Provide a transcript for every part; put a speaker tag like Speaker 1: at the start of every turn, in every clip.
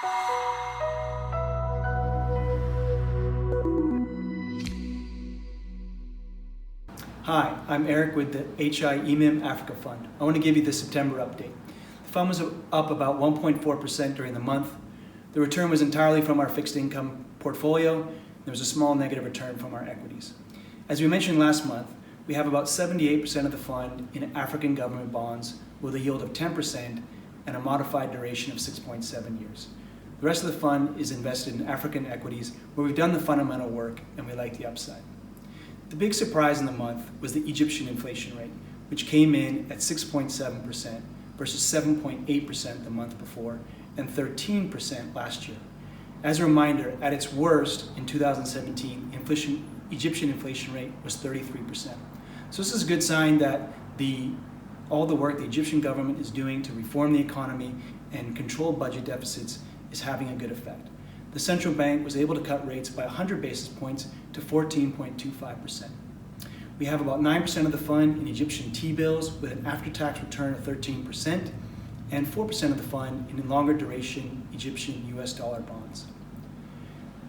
Speaker 1: Hi, I'm Eric with the HI EMIM Africa Fund. I want to give you the September update. The fund was up about 1.4% during the month. The return was entirely from our fixed income portfolio. There was a small negative return from our equities. As we mentioned last month, we have about 78% of the fund in African government bonds with a yield of 10% and a modified duration of 6.7 years. The rest of the fund is invested in African equities where we've done the fundamental work and we like the upside. The big surprise in the month was the Egyptian inflation rate, which came in at 6.7% versus 7.8% the month before and 13% last year. As a reminder, at its worst in 2017, Egyptian inflation rate was 33%. So this is a good sign that all the work the Egyptian government is doing to reform the economy and control budget deficits is having a good effect. The central bank was able to cut rates by 100 basis points to 14.25%. We have about 9% of the fund in Egyptian T-bills with an after-tax return of 13% and 4% of the fund in longer duration Egyptian US dollar bonds.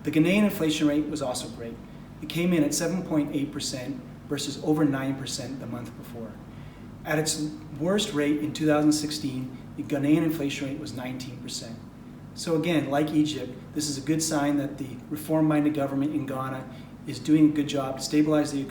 Speaker 1: The Ghanaian inflation rate was also great. It came in at 7.8% versus over 9% the month before. At its worst rate in 2016, the Ghanaian inflation rate was 19%. So again, like Egypt, this is a good sign that the reform-minded government in Ghana is doing a good job to stabilize the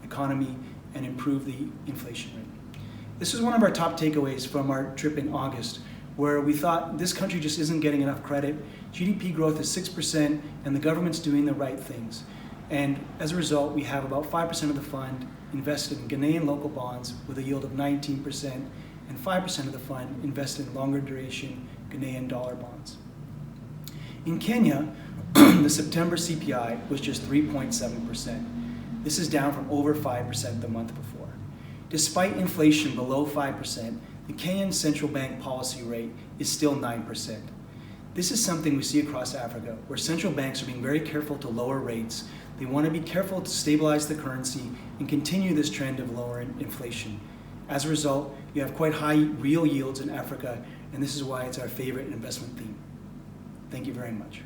Speaker 1: economy and improve the inflation rate. This was one of our top takeaways from our trip in August, where we thought this country just isn't getting enough credit. GDP growth is 6% and the government's doing the right things. And as a result, we have about 5% of the fund invested in Ghanaian local bonds with a yield of 19% and 5% of the fund invested in longer duration Ghanaian dollar bonds. In Kenya, the September CPI was just 3.7%. This is down from over 5% the month before. Despite inflation below 5%, the Kenyan central bank policy rate is still 9%. This is something we see across Africa, where central banks are being very careful to lower rates. They want to be careful to stabilize the currency and continue this trend of lowering inflation. As a result, you have quite high real yields in Africa, and this is why it's our favorite investment theme. Thank you very much.